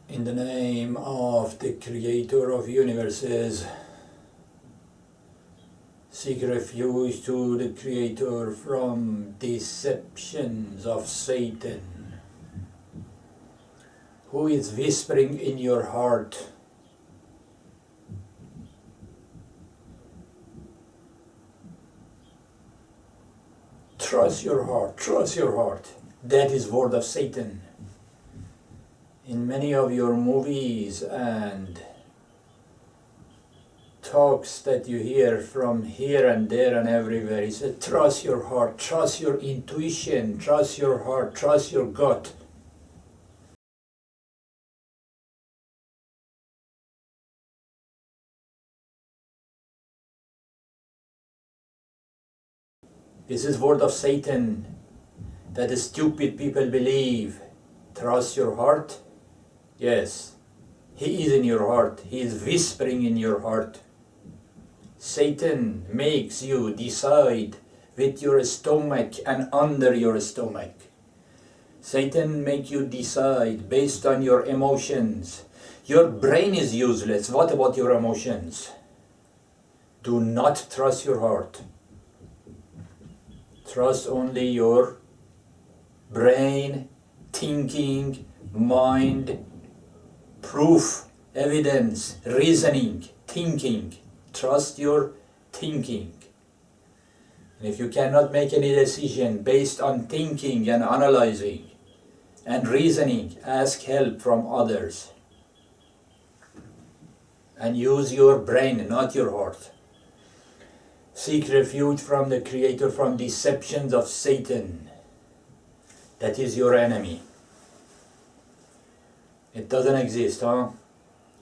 In the name of the Creator of universes, seek refuge to the Creator from deceptions of Satan, who is whispering in your heart. Trust your heart, trust your heart. That is word of Satan. In many of your movies and talks that you hear from here and there and everywhere, he said, trust your heart, trust your intuition, trust your heart, trust your gut. This is word of Satan that the stupid people believe. Trust your heart. Yes, he is in your heart. He is whispering in your heart. Satan makes you decide with your stomach and under your stomach. Satan makes you decide based on your emotions. Your brain is useless. What about your emotions? Do not trust your heart. Trust only your brain, thinking, mind, proof, evidence, reasoning, thinking. Trust your thinking. And if you cannot make any decision based on thinking and analyzing and reasoning, ask help from others. And use your brain, not your heart. Seek refuge from the Creator from deceptions of Satan. That is your enemy. It doesn't exist, huh?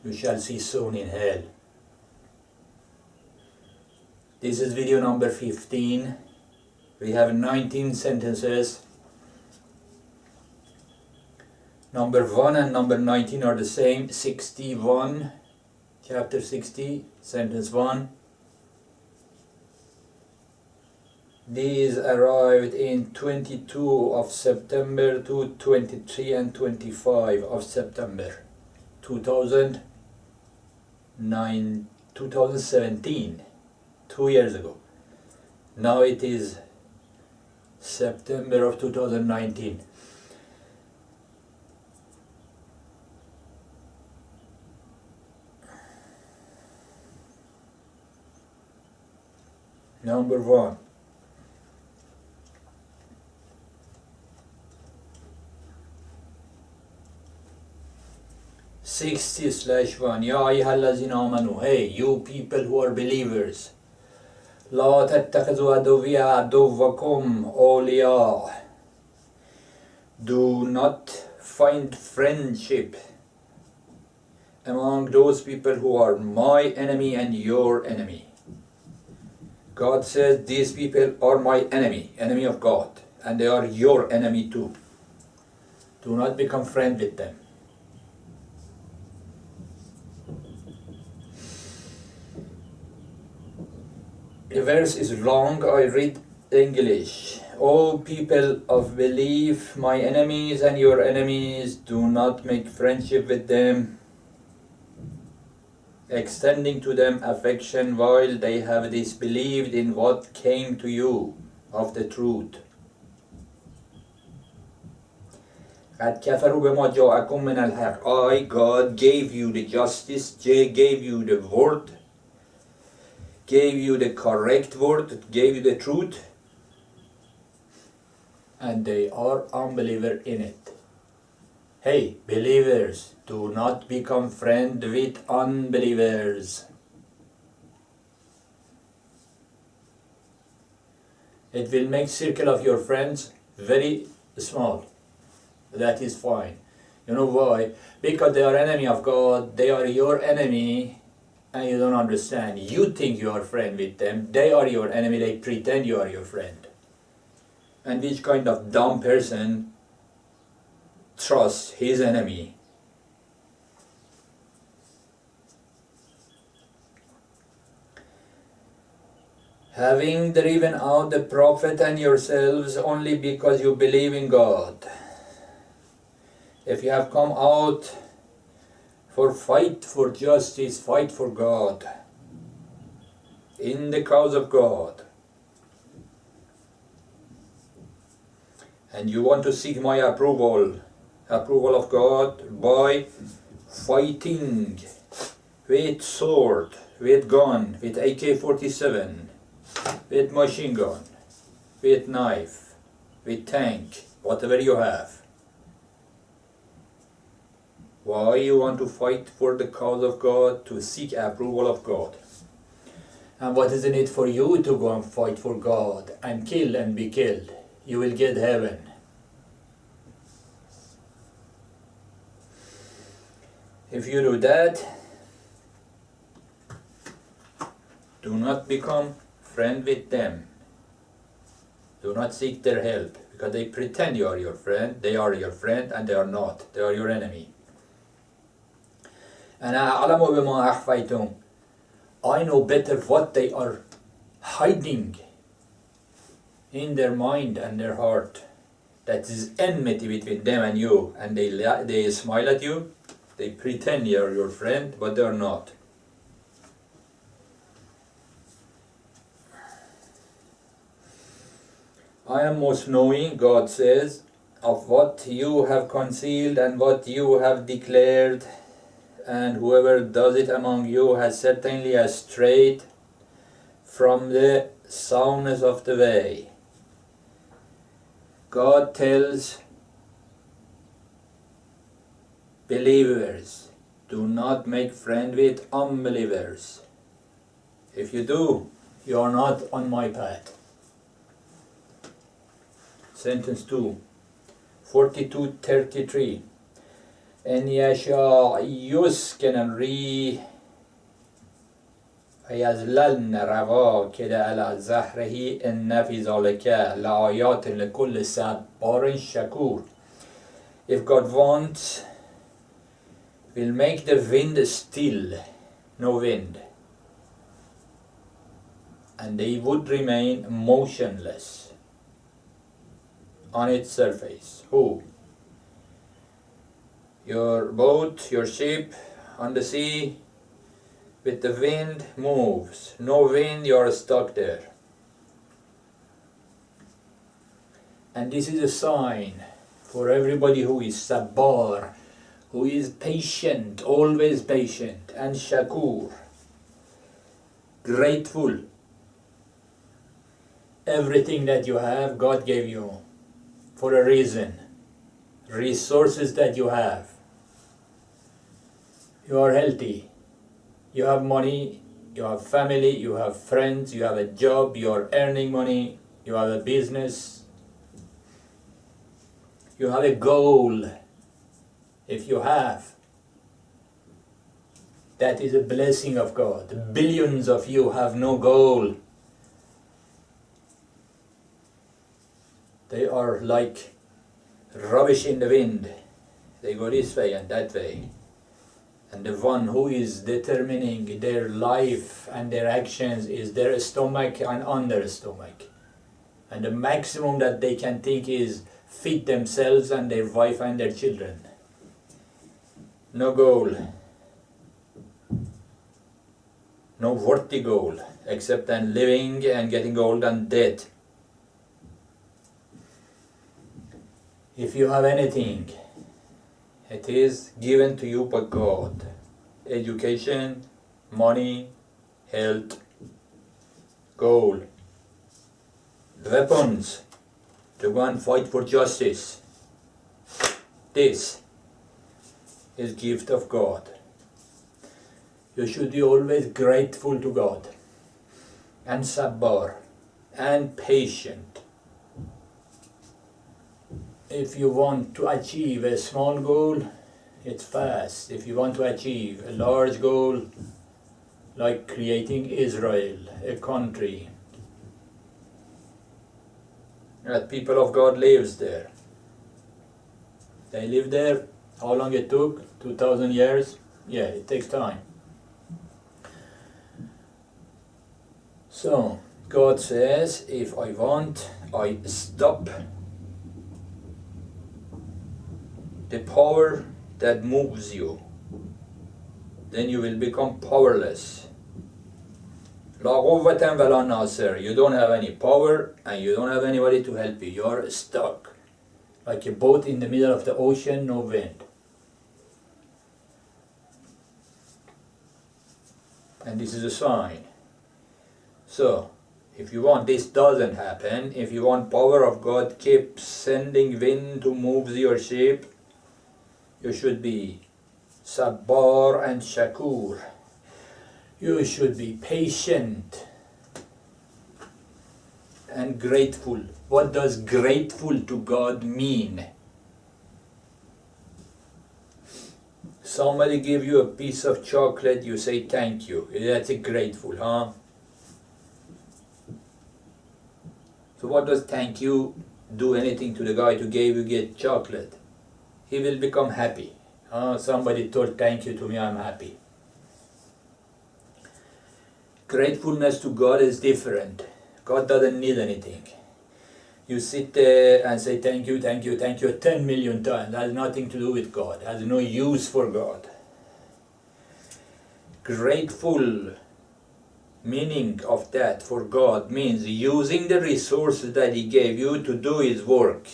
You shall see soon in hell. This is video number 15. We have 19 sentences. Number 1 and number 19 are the same. 61, chapter 60, sentence 1. These arrived in 22 of September to 23 and 25 of September 2017, 2 years ago. Now it is September of 2019. Number 1. /1 يا أيها الذين آمنوا. Hey, you people who are believers. لا تتخذوا عدوي عدوكم أولياء. Do not find friendship among those people who are my enemy and your enemy. God says these people are my enemy of God, and they are your enemy too. Do not become friends with them. The verse is long, I read English. O people of belief, my enemies and your enemies, do not make friendship with them, extending to them affection while they have disbelieved in what came to you of the truth. قد كفروا بما جاءكم من الحق. I, God, gave you the justice, gave you the word, gave you the correct word, gave you the truth, and they are unbeliever in it. Hey, believers, do not become friend with unbelievers. It will make circle of your friends very small. That is fine. You know why? Because they are enemy of God, they are your enemy, and you don't understand. You think you are friend with them, they are your enemy, they pretend you are your friend. And which kind of dumb person trusts his enemy? Having driven out the prophet and yourselves only because you believe in God. If you have come out fight for justice, fight for God, in the cause of God. And you want to seek my approval of God by fighting with sword, with gun, with AK-47, with machine gun, with knife, with tank, whatever you have. Why you want to fight for the cause of God? To seek approval of God. And what is in it for you to go and fight for God and kill and be killed? You will get heaven. If you do that, do not become friend with them. Do not seek their help, because they pretend you are your friend. They are your friend and they are not. They are your enemy. أنا أعلم بما أخفيتم. I know better what they are hiding in their mind and their heart. That is enmity between them and you, and they smile at you. They pretend they are your friend, but they are not. I am most knowing, God says, of what you have concealed and what you have declared, and whoever does it among you has certainly strayed from the soundness of the way. God tells believers, do not make friend with unbelievers. If you do, you are not on my path. Sentence 2, 42:33. إن يشاء يسكن الريح فيظللن رواكد على زهره إن في ذلك لآيات لكل صبار شكور. If God wants, will make the wind still, no wind, and they would remain motionless on its surface. Who? Your boat, your ship on the sea, with the wind moves. No wind, you are stuck there. And this is a sign for everybody who is sabar, who is patient, always patient, and shakur, grateful. Everything that you have, God gave you for a reason. Resources that you have. You are healthy. You have money, you have family, you have friends, you have a job, you are earning money, you have a business. You have a goal. If you have, that is a blessing of God. Billions of you have no goal. They are like rubbish in the wind. They go this way and that way. And the one who is determining their life and their actions is their stomach and under stomach. And the maximum that they can think is feed themselves and their wife and their children. No goal. No worthy goal, except then living and getting old and dead. If you have anything, it is given to you by God. Education, money, health, goal, weapons to go and fight for justice. This is gift of God. You should be always grateful to God and sabbar and patient. If you want to achieve a small goal, it's fast. If you want to achieve a large goal, like creating Israel, a country, that people of God lives there. They live there. How long it took? 2,000 years? Yeah, it takes time. So, God says, if I want, I stop the power that moves you then you will become powerless. La quwwatan wala nasir. You don't have any power and you don't have anybody to help you. You are stuck. Like a boat in the middle of the ocean, no wind. And this is a sign. So, if you want this doesn't happen, if you want power of God, keep sending wind to move your ship. You should be sabbar and shakur. You should be patient and grateful. What does grateful to God mean? Somebody give you a piece of chocolate, you say thank you. That's a grateful, huh? So what does thank you do anything to the guy who gave you get chocolate? He will become happy. Somebody told thank you to me, I'm happy. Gratefulness to God is different. God doesn't need anything. You sit there and say thank you, thank you, thank you 10 million times. That has nothing to do with God. It has no use for God. Grateful meaning of that for God means using the resources that He gave you to do His work.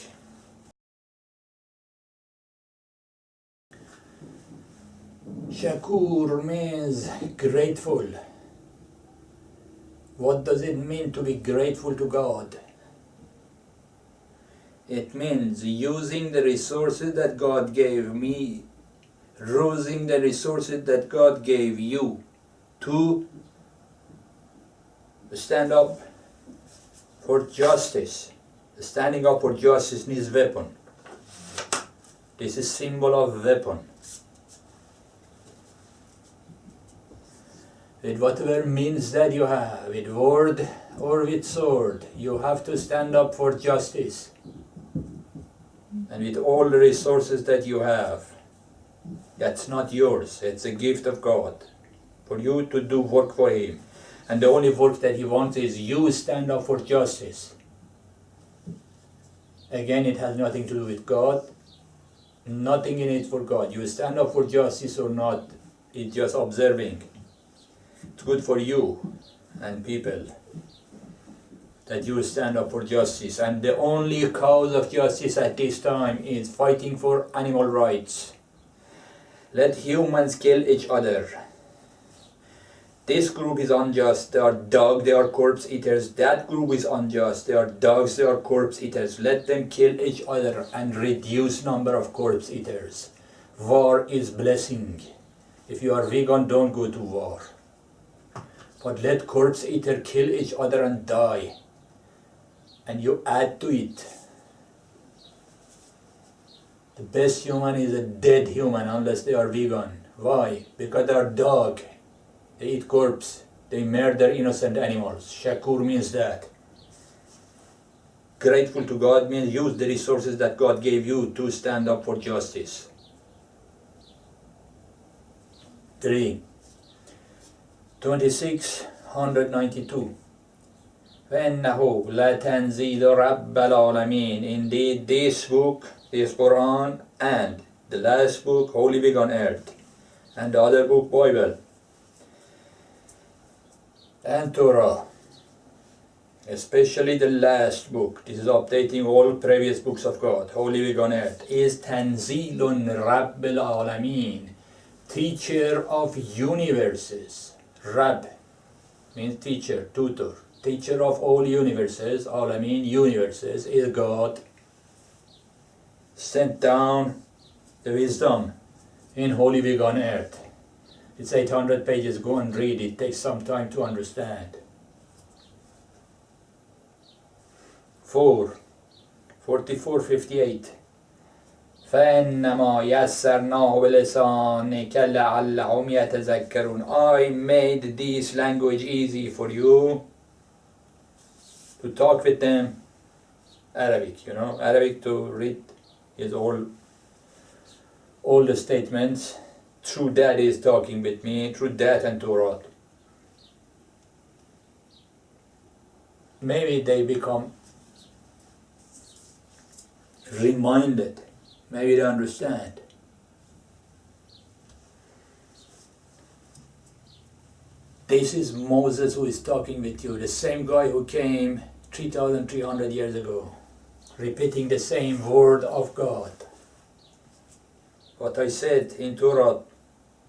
Shakur means grateful. What does it mean to be grateful to God? It means using the resources that God gave me, using the resources that God gave you to stand up for justice. Standing up for justice needs weapon. This is symbol of weapon. With whatever means that you have, with word or with sword, you have to stand up for justice. And with all the resources that you have, that's not yours, it's a gift of God for you to do work for Him. And the only work that He wants is you stand up for justice. Again, it has nothing to do with God, nothing in it for God. You stand up for justice or not, it's just observing. It's good for you and people that you stand up for justice. And the only cause of justice at this time is fighting for animal rights. Let humans kill each other. This group is unjust, they are dogs, they are corpse eaters. That group is unjust, they are dogs, they are corpse eaters. Let them kill each other and reduce number of corpse eaters. War is blessing. If you are vegan, don't go to war. But let corpse eater kill each other and die. And you add to it. The best human is a dead human unless they are vegan. Why? Because they are dog. They eat corpse. They murder innocent animals. Shakur means that. Grateful to God means use the resources that God gave you to stand up for justice. 3. 2692. فَإِنَّهُ لَتَنْزِيلُ رَبَّ الْعَالَمِينَ. Indeed, this book, this Quran, and the last book, Holy Book on Earth, and the other book, Bible, and Torah, especially the last book, this is updating all previous books of God, Holy Book on Earth, is Tanzilun Rabbil Alameen, teacher of universes. Rab means teacher, tutor. Teacher of all universes, Alameen, universes, is God. Sent down the wisdom in Holy Book on Earth. It's 800 pages, go and read it, takes some time to understand. 4. 44:58. فَإِنَّمَا يَسَّرْنَاهُ بِلِسَانِكَ لَعَلَّهُمْ يَتَذَكَّرُونَ. I made this language easy for you to talk with them. Arabic, Arabic to read is all the statements. Through that is talking with me, through that and Torah. Maybe they become reminded, maybe they understand. This is Moses who is talking with you, the same guy who came 3,300 years ago, repeating the same word of God. What I said in Torah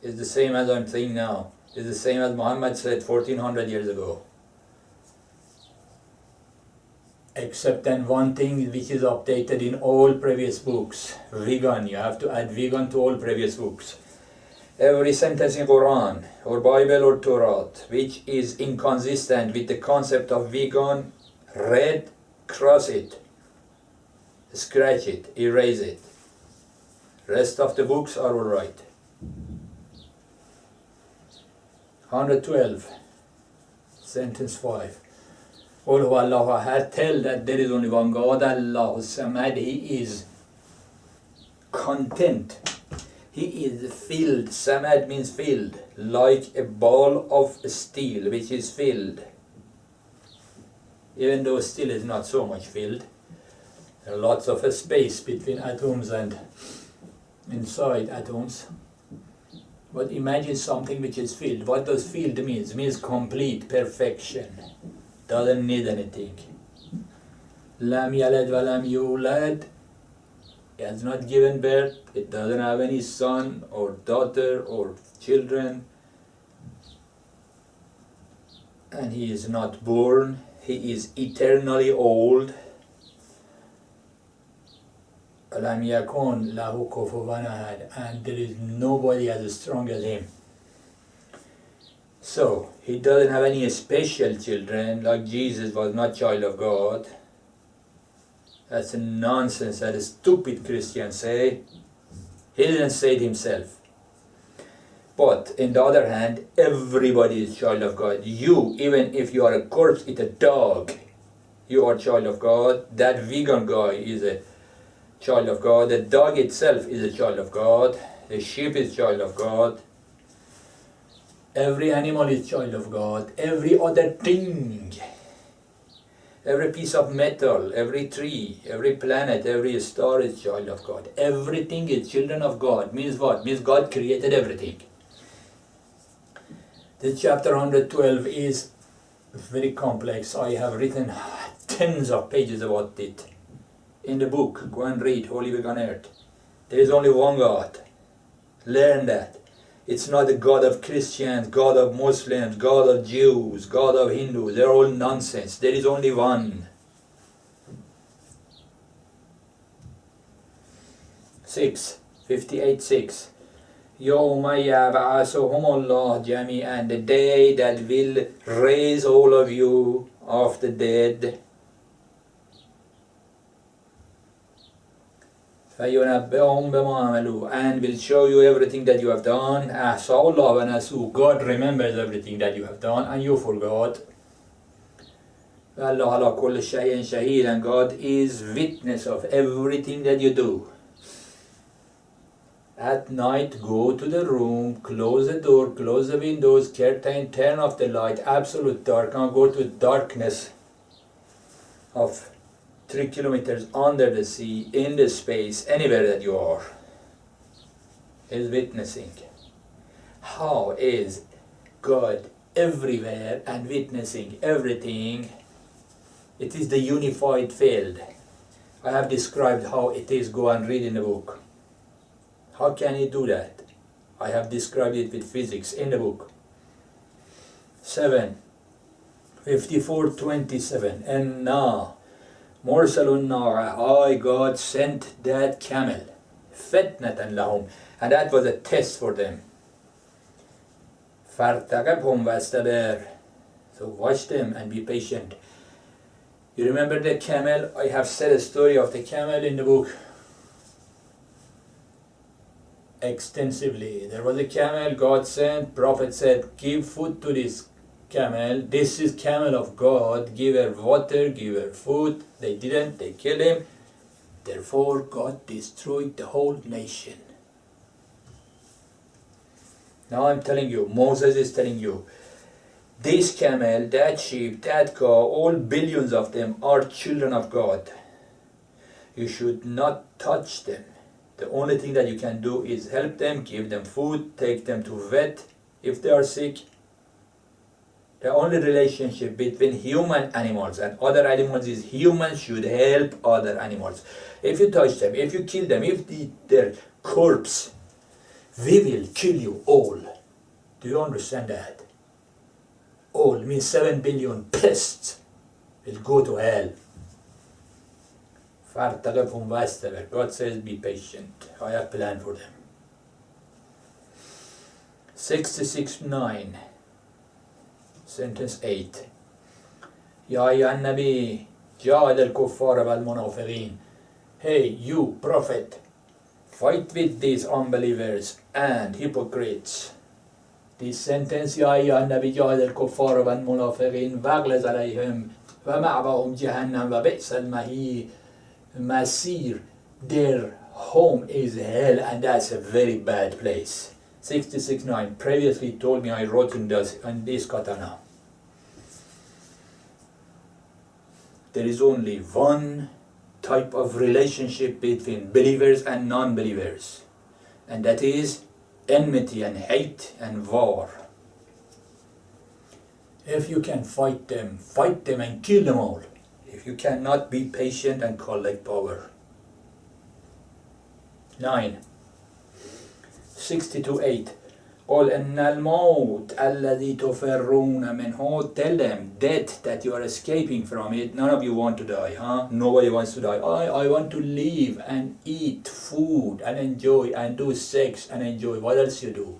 is the same as I'm saying now. It's the same as Muhammad said 1400 years ago. Except then one thing which is updated in all previous books. Vegan, you have to add vegan to all previous books. Every sentence in Quran or Bible or Torah which is inconsistent with the concept of vegan, read, cross it, scratch it, erase it. Rest of the books are alright. 112, sentence 5. All who Allah had tell that there is only one God, Allah Samad, He is content. He is filled. Samad means filled, like a ball of steel which is filled. Even though steel is not so much filled, there are lots of space between atoms and inside atoms. But imagine something which is filled. What does filled mean? It means complete, perfection. Doesn't need anything. Lam yalad wa lam yulad. He has not given birth. It doesn't have any son or daughter or children. And he is not born. He is eternally old. Lam yakun lahu kufuwan ahad. And there is nobody as strong as him. So, he doesn't have any special children, like Jesus was not child of God. That's nonsense that stupid Christians say. He didn't say it himself. But, on the other hand, everybody is child of God. You, even if you are a corpse, it's a dog. You are child of God. That vegan guy is a child of God. The dog itself is a child of God. The sheep is child of God. Every animal is child of God. Every other thing, every piece of metal, every tree, every planet, every star is child of God. Everything is children of God. Means what? Means God created everything. This chapter 112 is very complex. I have written tens of pages about it in the book. Go and read Holy Week on Earth. There is only one God. Learn that. It's not the God of Christians, God of Muslims, God of Jews, God of Hindus. They're all nonsense. There is only one. 58:6. يَوْمَ يَبْعَثُهُمُ اللَّهُ جَمِيعًا. The day that will raise all of you of the dead. فَيُنَبِّئُهُمْ بِمَا عَمِلُوا. And will show you everything that you have done. أَحْصَى اللَّهُ وَنَسُوهُ. God remembers everything that you have done and you forgot. وَاللَّهُ عَلَى كُلِّ شَيْءٍ شَهِيدٌ. And God is witness of everything that you do. At night, go to the room, close the door, close the windows, curtain, turn off the light, absolute dark, and go to darkness of 3 kilometers under the sea, in the space, anywhere that you are, is witnessing. How is God everywhere and witnessing everything? It is the unified field. I have described how it is. Go and read in the book. How can he do that? I have described it with physics in the book. 54:27. And now, Mursalun Nara, I, God, sent that camel. Fitnatan lahum. And that was a test for them. Fartaqabhum wastabar. So watch them and be patient. You remember the camel? I have said a story of the camel in the book extensively. There was a camel God sent. Prophet said, give food to this camel. This is camel of God. Give her water, give her food. They didn't. They killed him. Therefore, God destroyed the whole nation. Now I'm telling you, Moses is telling you, this camel, that sheep, that cow, all billions of them are children of God. You should not touch them. The only thing that you can do is help them, give them food, take them to vet if they are sick. The only relationship between human animals and other animals is humans should help other animals. If you touch them, if you kill them, if you eat their corpse, we will kill you all. Do you understand that? All means 7 billion pests will go to hell. فارتقبهم واستبر. God says be patient. I have planned for them. 66:9 sentence 8 يا أيها النبي جاهد الكفار والمنافقين. Hey you prophet, fight with these unbelievers and hypocrites. This sentence يا أيها النبي جاهد الكفار والمنافقين واغلظ عليهم ومأواهم جهنم وبئس المصير. Their home is hell, and that's a very bad place. 66:9 previously told me I wrote in this katana. There is only one type of relationship between believers and non-believers, and that is enmity and hate and war. If you can fight them and kill them all. If you cannot, be patient and collect power. 9 62:8 قل إن الموت الذي تفرون منه. Tell them, death that you are escaping from it. None of you want to die, huh? Nobody wants to die. I want to live and eat food and enjoy and do sex and enjoy. What else you do?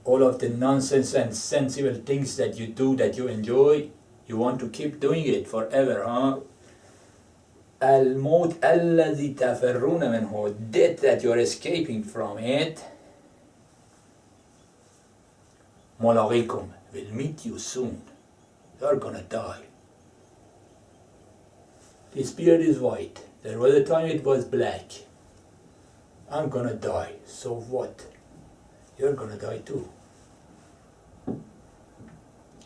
All of the nonsense and sensible things that you do that you enjoy, you want to keep doing it forever, huh? الموت الذي تفرون منه. Death that you are escaping from it. ملاقيكم will meet you soon. You are gonna die. His beard is white. There was a time it was black. I'm gonna die. So what? You're gonna die too.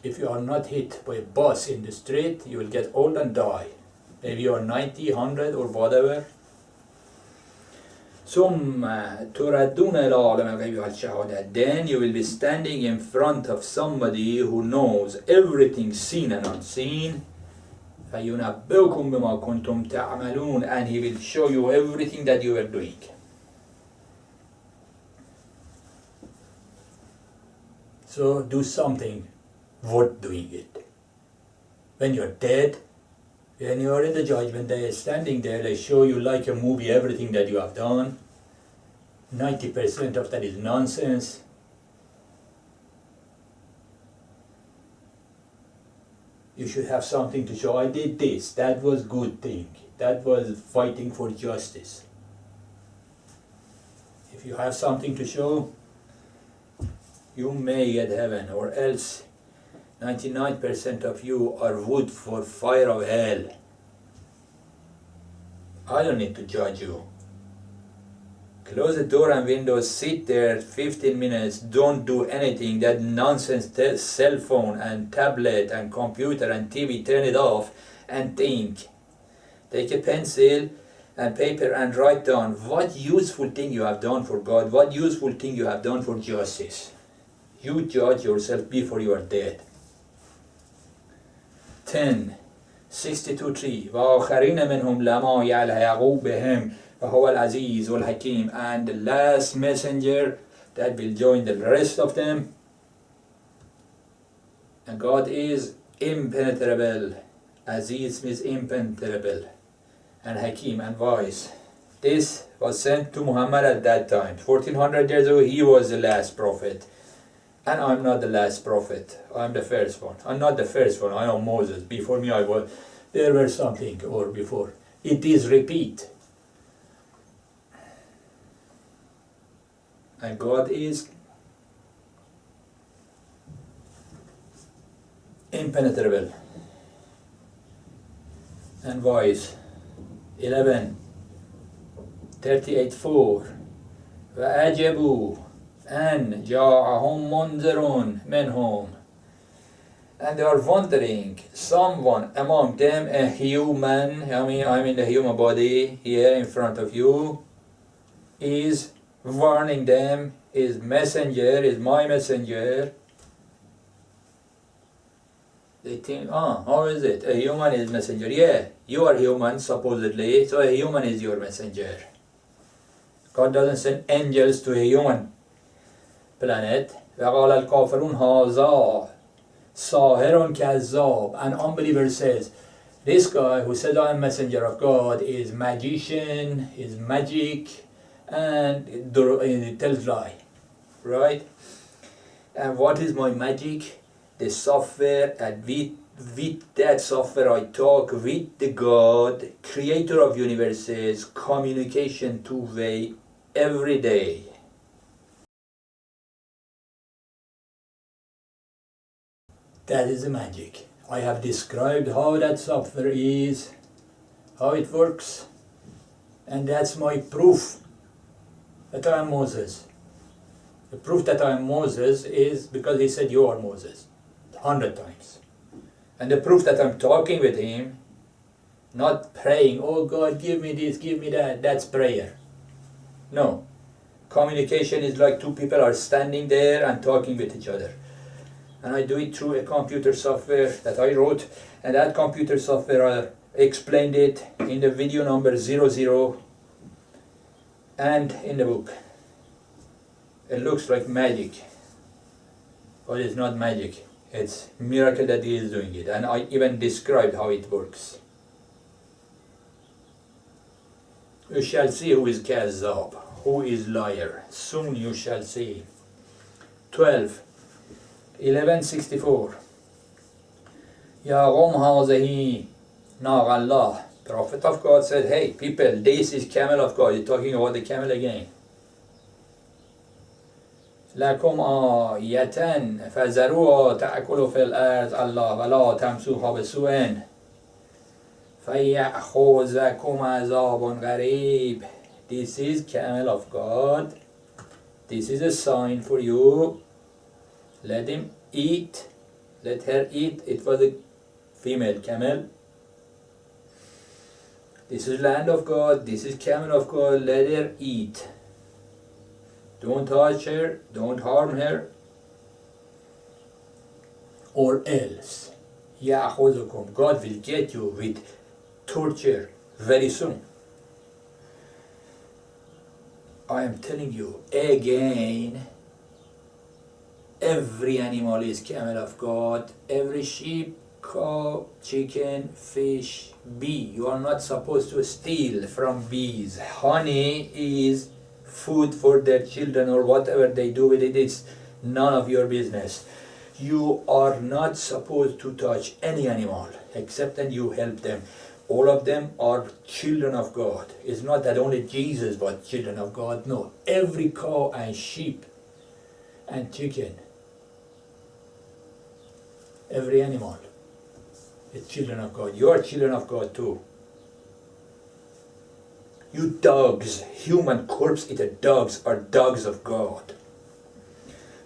If you are not hit by a bus in the street, you will get old and die. Maybe you are 90, 100 or whatever. ثم تردون إلى عالم الغيب والشهادة. Then you will be standing in front of somebody who knows everything seen and unseen. فينبئكم بما كنتم تعملون. And he will show you everything that you were doing. So do something worth doing it. When you're dead, when you are in the judgment day, standing there, they show you like a movie everything that you have done. 90% of that is nonsense. You should have something to show. I did this. That was good thing. That was fighting for justice. If you have something to show, you may get heaven, or else 99% of you are wood for fire of hell. I don't need to judge you. Close the door and windows, sit there 15 minutes, don't do anything. That nonsense cell phone and tablet and computer and TV, turn it off and think. Take a pencil and paper and write down what useful thing you have done for God, what useful thing you have done for justice. You judge yourself before you are dead. 10 62:3 وآخرين منهم لما يلحقوا بهم وهو العزيز والحكيم. And the last messenger that will join the rest of them. And God is impenetrable. Aziz means impenetrable. And Hakim and wise. This was sent to Muhammad at that time. 1400 years ago, he was the last prophet. And I'm not the last prophet. I'm the first one. I'm not the first one. I am Moses. Before me, there were something, or before. It is repeat. And God is impenetrable and wise. 11 38:4 وأجبوا أن جاءهم منذر منهم. And they are wondering, someone among them, a human, I'm in the human body here in front of you, is warning them, is messenger, is my messenger, They think, how is it? A human is messenger. Yeah, you are human supposedly, so a human is your messenger. God doesn't send angels to a human planet. وقال الكافرون هذا ساحر كذاب. An unbeliever says, this guy who said I am messenger of God is magician, is magic, and it tells lie, right? And what is my magic? The software, and with that software I talk with the God, creator of universes, communication two-way every day. That is the magic. I have described how that software is, how it works, and that's my proof that I am Moses. The proof that I am Moses is because he said you are Moses 100 times. And the proof that I'm talking with him, not praying, oh God, give me this, give me that, that's prayer. No. Communication is like two people are standing there and talking with each other. And I do it through a computer software that I wrote, and that computer software I explained it in the video number 00 and in the book. It looks like magic, but it's not magic. It's a miracle that he is doing it, and I even described how it works. You shall see who is Kazzab, who is liar. Soon you shall see. 1164. Ya Qawm hazihi naq Allah. Prophet of God said, hey people, this is camel of God. You're talking about the camel again. لكم آية فذروها تأكل في الأرض الله ولا تمسوها بسوء فيأخذكم عذاب قريب. This is camel of God. This is a sign for you. Let him eat. Let her eat. It was a female camel. This is land of God. This is camel of God. Let her eat. Don't touch her. Don't harm her. Or else, يأخذكم. God will get you with torture very soon. I am telling you again, every animal is camel of God. Every sheep, cow, chicken, fish, bee. You are not supposed to steal from bees. Honey is food for their children, or whatever they do with it. It's none of your business. You are not supposed to touch any animal except that you help them. All of them are children of God. It's not that only Jesus was children of God. No, every cow and sheep and chicken, every animal is children of God. You are children of God too. You dogs, human corpse eater dogs, are dogs of God.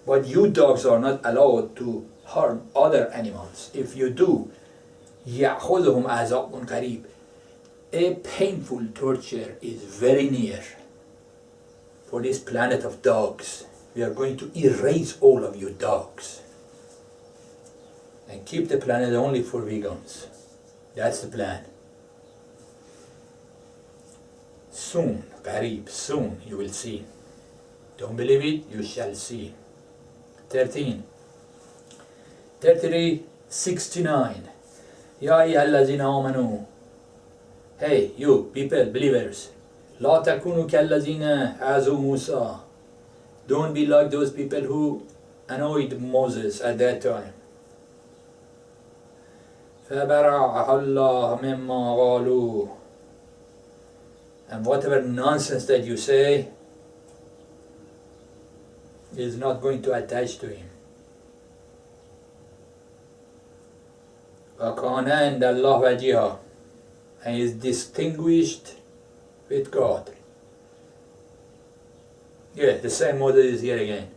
But you dogs are not allowed to harm other animals. If you do, يَأْخُذُهُمْ عَذَابٌ قَرِيبٌ. A painful torture is very near for this planet of dogs. We are going to erase all of you dogs and keep the planet only for vegans. That's the plan. Soon, قريب, soon you will see. Don't believe it, you shall see. 33:69. يا أيها الذين آمنوا. Hey, you people, believers. لا تكونوا كالذين عزوا موسى. Don't be like those people who annoyed Moses at that time. فبرأه الله مما قالوا. And whatever nonsense that you say is not going to attach to him. وَكَانَ عِنْدَ اللَّهِ وَجِيهًا. And he is distinguished with God. Yeah, the same model is here again.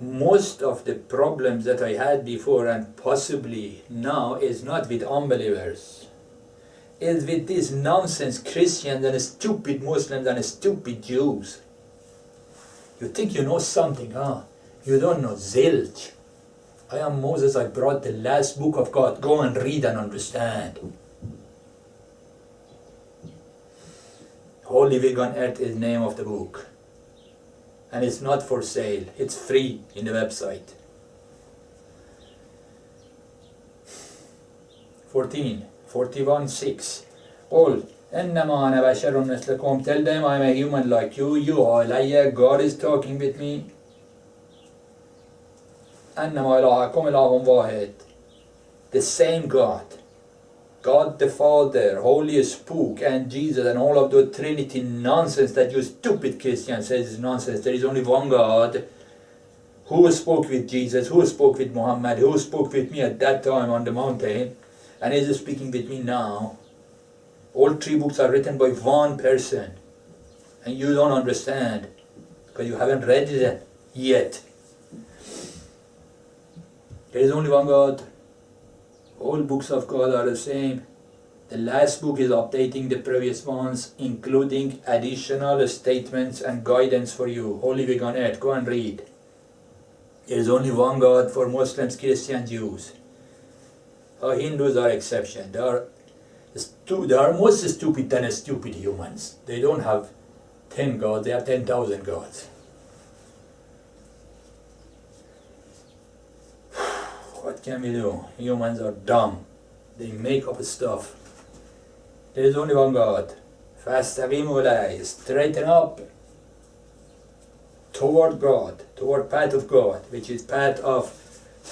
Most of the problems that I had before and possibly now is not with unbelievers. It's with these nonsense Christians and stupid Muslims and stupid Jews. You think you know something, huh? You don't know zilch. I am Moses, I brought the last book of God. Go and read and understand. Holy Week on Earth is the name of the book. And it's not for sale. It's free in the website. 41:6. قل إنما أنا بشر مثلكم. Tell them I'm a human like you. You are a liar. God is talking with me. أنما إلهكم إله واحد. The same God. God the Father, Holy Spook, and Jesus, and all of the Trinity nonsense that you stupid Christians say is nonsense. There is only one God. Who spoke with Jesus? Who spoke with Muhammad? Who spoke with me at that time on the mountain? And is speaking with me now. All three books are written by one person. And you don't understand. Because you haven't read it yet. There is only one God. All books of God are the same. The last book is updating the previous ones, including additional statements and guidance for you. Holy Week on Earth. Go and read. There is only one God for Muslims, Christians, Jews. Hindus are exception. They are most stupid than stupid humans. They don't have 10 gods, they have 10,000 gods. What can we do? Humans are dumb. They make up stuff. There is only one God. فَاسْتَقِيمُوا إِلَيْهِ. Straighten up toward God, toward path of God, which is path of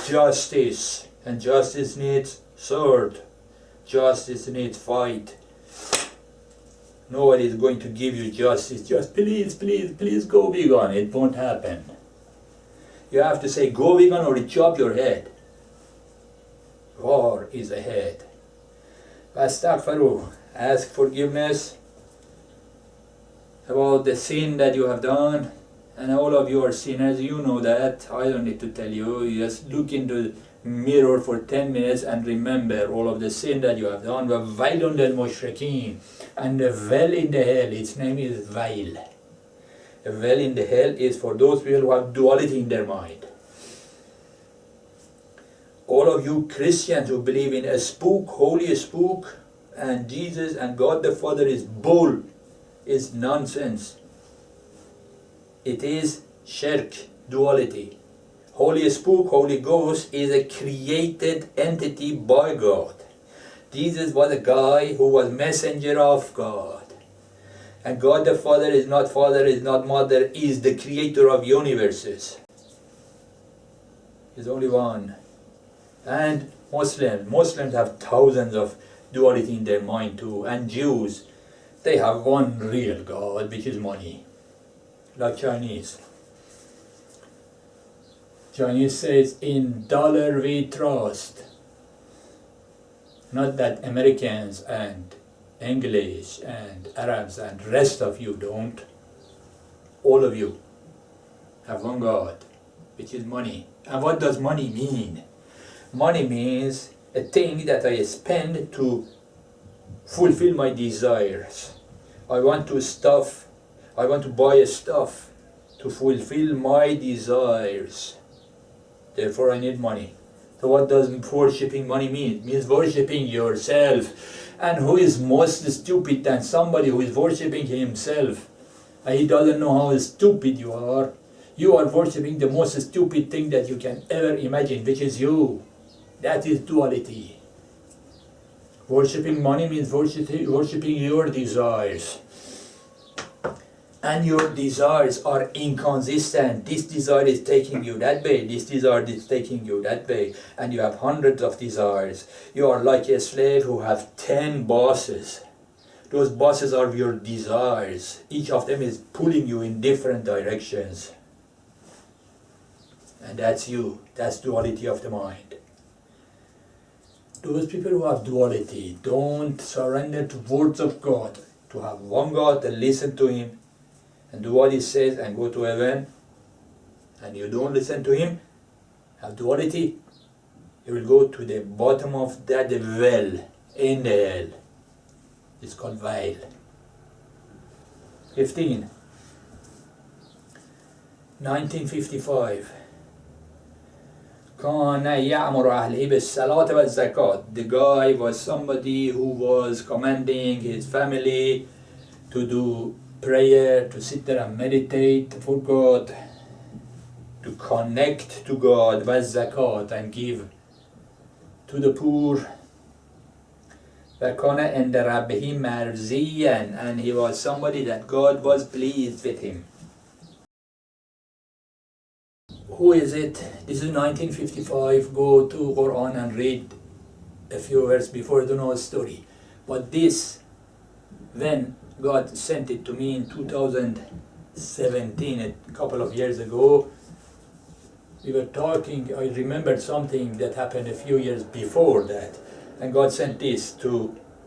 justice. And justice needs sword. Justice needs fight. Nobody is going to give you justice. Just please go vegan. It won't happen. You have to say go vegan or chop your head. War is ahead. Astaghfiru. Ask forgiveness about the sin that you have done. And all of you are sinners. You know that. I don't need to tell you. You just look into the mirror for 10 minutes and remember all of the sin that you have done. وَوَيْلٌ لِلْمُشْرِكِينَ. And the well in the hell, its name is Vail. The well in the hell is for those people who have duality in their mind. All of you Christians who believe in a spook, Holy Spook, and Jesus and God the Father is bull, is nonsense. It is shirk, duality. Holy Spook, Holy Ghost is a created entity by God. Jesus was a guy who was messenger of God. And God the Father, is not mother, is the creator of universes. There's only one. And Muslims have thousands of duality in their mind too. And Jews, they have one real God, which is money. Like Chinese. Chinese says, in dollar we trust. Not that Americans and English and Arabs and rest of you don't. All of you have one God, which is money. And what does money mean? Money means a thing that I spend to fulfill my desires. I want to buy a stuff to fulfill my desires. Therefore I need money. So what does worshipping money mean? It means worshipping yourself. And who is most stupid than somebody who is worshipping himself? And he doesn't know how stupid you are. You are worshipping the most stupid thing that you can ever imagine, which is you. That is duality. Worshipping money means worshipping your desires. And your desires are inconsistent. This desire is taking you that way, this desire is taking you that way, and you have hundreds of desires. You are like a slave who have 10 bosses. Those bosses are your desires. Each of them is pulling you in different directions. And that's you. That's duality of the mind. Those people who have duality don't surrender to words of God. To have one God and listen to Him and do what He says and go to heaven, and you don't listen to Him, have duality, you will go to the bottom of that well in the hell. It's called Vail. 15. 1955. وَكَانَ يَأْمُرُ أَهْلِهِ بِالصَّلَاةِ وَالزَّكَاةِ. The guy was somebody who was commanding his family to do prayer, to sit there and meditate for God, to connect to God, وَالزَّكَاةِ, and give to the poor. وَكَانَ عِنْدَ رَبِّهِ مَرْضِيًّا, and he was somebody that God was pleased with him. Who is it? This is 1955. Go to Quran and read a few verses before. I don't know a story. But this, when God sent it to me in 2017, a couple of years ago, we were talking, I remembered something that happened a few years before that. And God sent this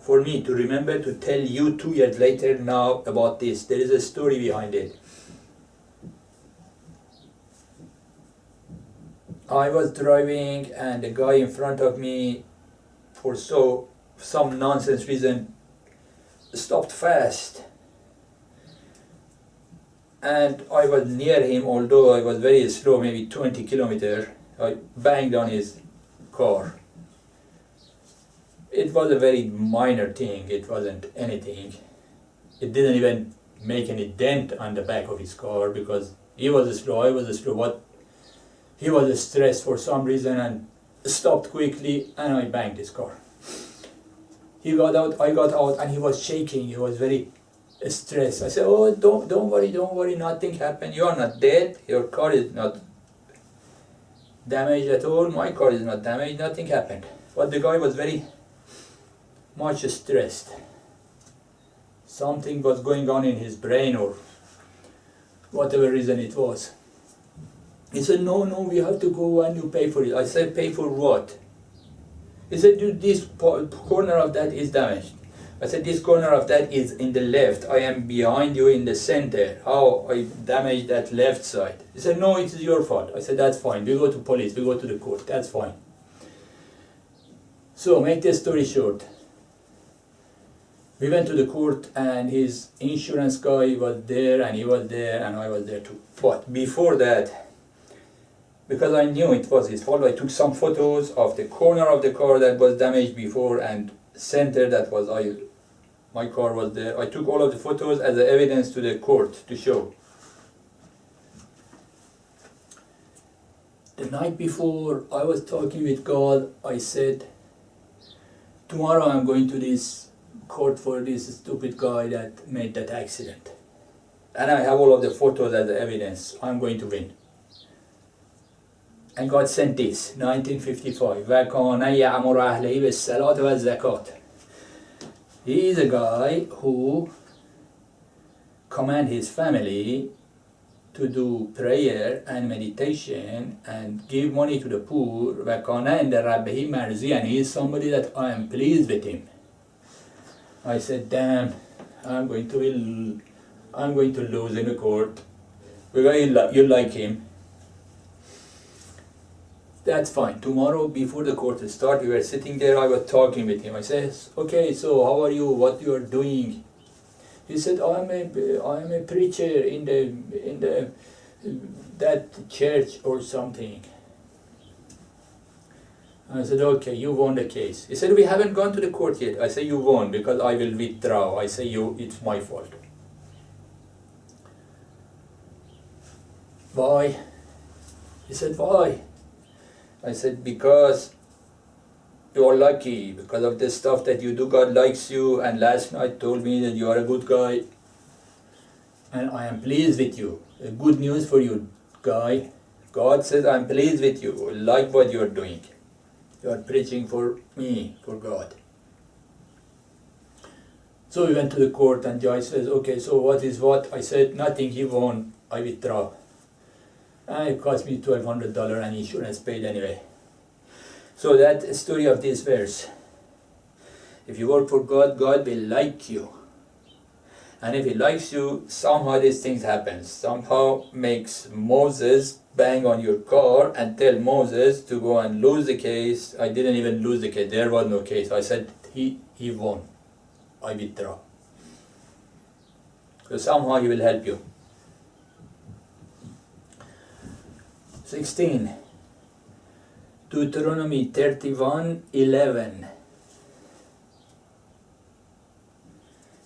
for me to remember, to tell you 2 years later now about this. There is a story behind it. I was driving and the guy in front of me, for some nonsense reason, stopped fast. And I was near him, although I was very slow, maybe 20 kilometers. I banged on his car. It was a very minor thing, it wasn't anything. It didn't even make any dent on the back of his car because he was slow, I was slow, but he was stressed for some reason and stopped quickly, and I banged his car. He got out, I got out, and he was shaking, he was very stressed. I said, oh, don't worry, nothing happened. You are not dead, your car is not damaged at all, my car is not damaged, nothing happened. But the guy was very much stressed. Something was going on in his brain or whatever reason it was. He said, no, we have to go and you pay for it. I said, pay for what? He said, dude, this corner of that is damaged. I said, this corner of that is in the left. I am behind you in the center. How I damaged that left side? He said, no, it is your fault. I said, that's fine. We go to police, we go to the court. That's fine. So, make the story short. We went to the court and his insurance guy was there and he was there and I was there too. But before that, because I knew it was his fault, I took some photos of the corner of the car that was damaged before and center that was my car was there. I took all of the photos as evidence to the court to show. The night before I was talking with God, I said, tomorrow I'm going to this court for this stupid guy that made that accident. And I have all of the photos as evidence. I'm going to win. And God sent this, 1955. وَكَانَ يَأْمُرُ أَهْلِهِ بِالصَّلَاةِ وَالزَّكَاةِ. He is a guy who commands his family to do prayer and meditation and give money to the poor. وَكَانَ عِنْدَ رَبِّهِ مَرْضِيًّا, and he is somebody that I am pleased with him. I said, damn, I'm going to lose in the court. Because you like him. That's fine. Tomorrow, before the court starts, we were sitting there, I was talking with him. I said, okay, so how are you? What you are doing? He said, I'm a preacher in that church or something. I said, okay, you won the case. He said, we haven't gone to the court yet. I said, you won because I will withdraw. I say, it's my fault. Why? He said, why? I said, because you are lucky, because of the stuff that you do, God likes you, and last night told me that you are a good guy, and I am pleased with you. Good news for you, guy. God says, I'm pleased with you, like what you are doing. You are preaching for me, for God. So we went to the court, and judge says, okay, so what is what? I said, nothing, he won, I withdraw. And it cost me $1,200 and insurance paid anyway. So that story of this verse. If you work for God, God will like you. And if He likes you, somehow these things happen. Somehow makes Moses bang on your car and tell Moses to go and lose the case. I didn't even lose the case. There was no case. I said, he won. I withdraw. So somehow He will help you. 16. Deuteronomy 31:11.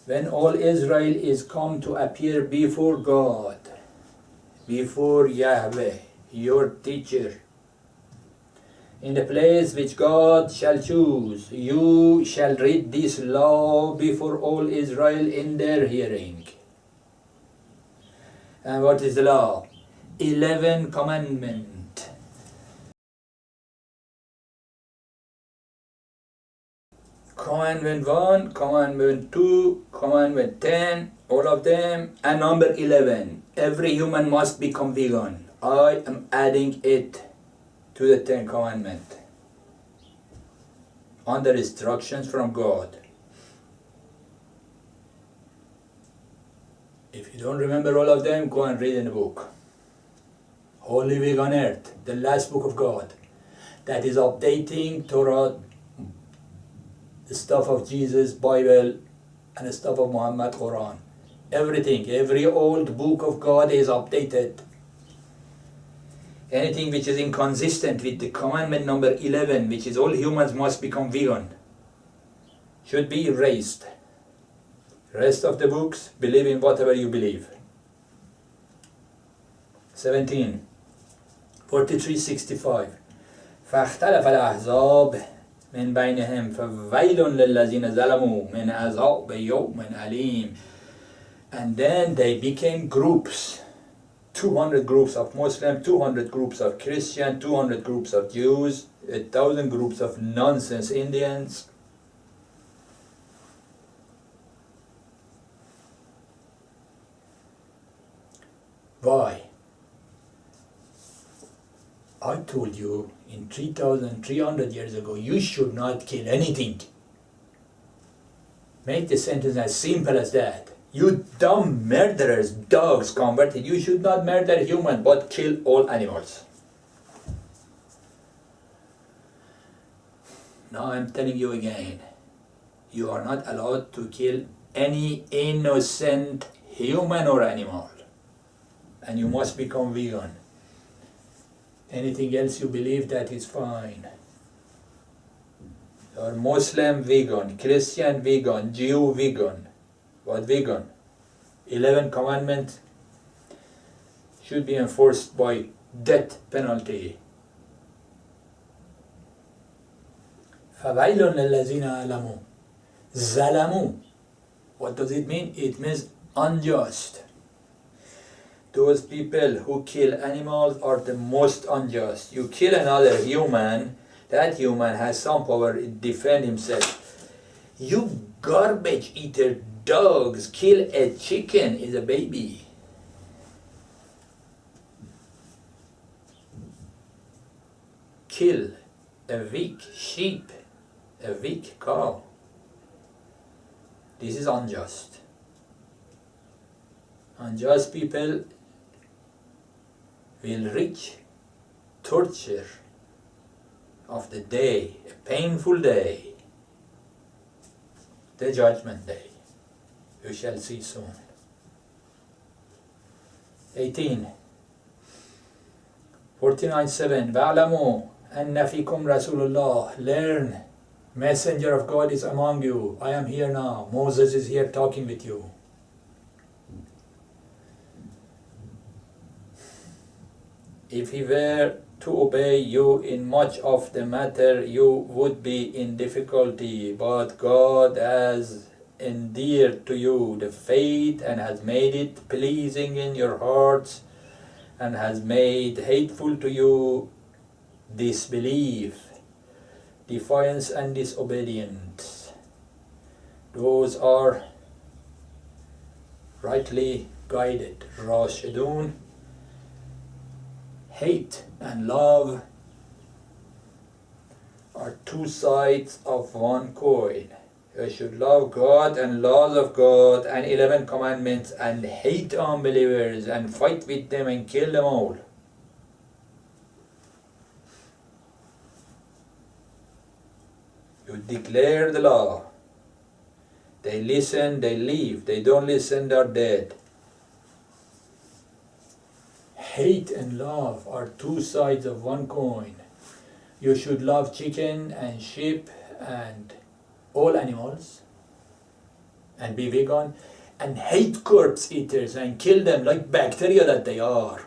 When all Israel is come to appear before God, before Yahweh, your teacher, in the place which God shall choose, you shall read this law before all Israel in their hearing. And what is the law? 11 commandments. Commandment 1, Commandment 2, Commandment 10, all of them, and number 11. Every human must become vegan. I am adding it to the 10 Commandments under instructions from God. If you don't remember all of them, go and read in the book. Holy Week on Earth, the last book of God, that is updating Torah, the stuff of Jesus, Bible, and the stuff of Muhammad, Quran. Everything, every old book of God is updated. Anything which is inconsistent with the commandment number 11, which is all humans must become vegan, should be erased. Rest of the books, believe in whatever you believe. 17. 43:65. فاختلف الأحزاب من بينهم فويل للذين ظلموا من عذاب يوم أليم. And then they became groups. 200 groups of Muslims, 200 groups of Christians, 200 groups of Jews, 1,000 groups of nonsense Indians. Why? I told you in 3,300 years ago, you should not kill anything. Make the sentence as simple as that. You dumb murderers, dogs converted, you should not murder humans, but kill all animals. Now I'm telling you again, you are not allowed to kill any innocent human or animal. And you must become vegan. Anything else you believe, that is fine. You are Muslim vegan, Christian vegan, Jew vegan. What vegan? 11 commandments should be enforced by death penalty. فَوَيْلٌ لِلَّذِينَ ظَلَمُوا. ظَلَمُوا. What does it mean? It means unjust. Those people who kill animals are the most unjust. You kill another human, that human has some power to defend himself. You garbage eater dogs kill a chicken, is a baby. Kill a weak sheep, a weak cow. This is unjust. Unjust people will reach torture of the day, a painful day, the judgment day. You shall see soon. 18. 49:7. وَاعْلَمُوا أَنَّ فِيكُمْ رَسُولُ اللَّهِ. Learn, messenger of God is among you. I am here now. Moses is here talking with you. If he were to obey you in much of the matter, you would be in difficulty, but God has endeared to you the faith and has made it pleasing in your hearts and has made hateful to you disbelief, defiance and disobedience. Those are rightly guided. Rashidun. Hate and love are two sides of one coin. You should love God and laws of God and 11 commandments and hate unbelievers and fight with them and kill them all. You declare the law. They listen, they leave. They don't listen, they're dead. Hate and love are two sides of one coin. You should love chicken and sheep and all animals and be vegan, and hate corpse eaters and kill them like bacteria that they are.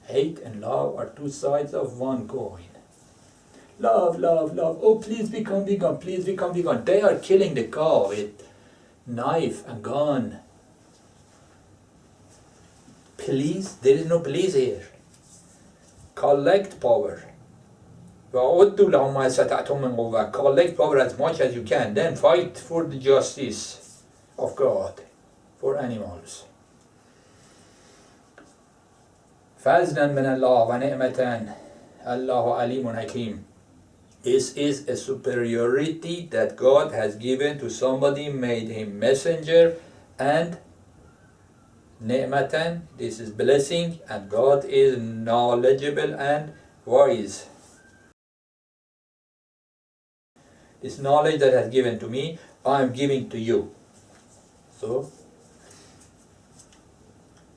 Hate and love are two sides of one coin. Love, love, love. Oh, please become vegan, please become vegan. They are killing the cow with knife and gun. Please, there is no please here. Collect power. وَأَعُدُّوا لَهُمْ مَا اسْتَطَعْتُم مِّن قُوَّةٍ. Collect power as much as you can. Then fight for the justice of God for animals. فَأَذْنًا مِنَ اللَّهِ وَنِعْمَةً اللَّهُ عَلِيمٌ حَكِيمٌ. This is a superiority that God has given to somebody, made him messenger, and ni'matan, this is blessing, and God is knowledgeable and wise. This knowledge that has given to me, I am giving to you. So,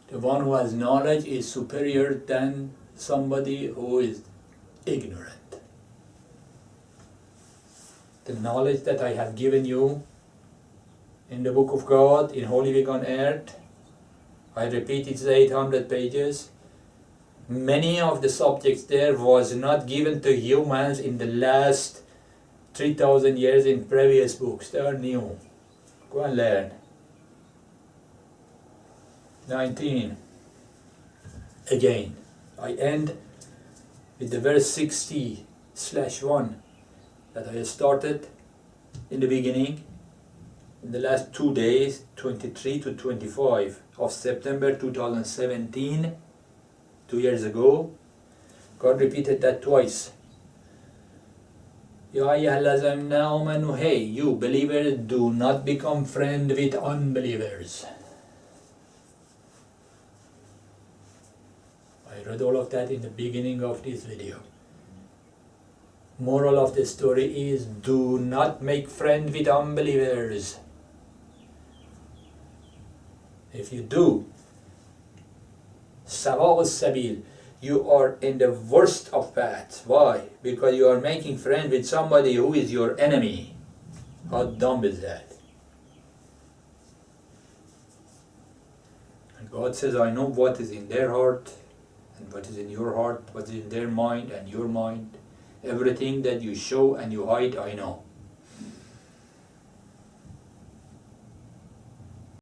the one who has knowledge is superior than somebody who is ignorant. The knowledge that I have given you in the Book of God, in Holy Week on Earth, I repeat, it's 800 pages. Many of the subjects there was not given to humans in the last 3,000 years in previous books. They are new. Go and learn. 19. Again, I end with the verse 60/1 that I started in the beginning, in the last 2 days, 23 to 25 of September 2017, 2 years ago. God repeated that twice. Ya ayyuhallazina amanu, hey, you believers, do not become friends with unbelievers. I read all of that in the beginning of this video. Moral of the story is, do not make friends with unbelievers. If you do, sawa sabil, you are in the worst of paths. Why? Because you are making friends with somebody who is your enemy. How dumb is that? And God says, I know what is in their heart and what is in your heart, what is in their mind and your mind. Everything that you show and you hide, I know.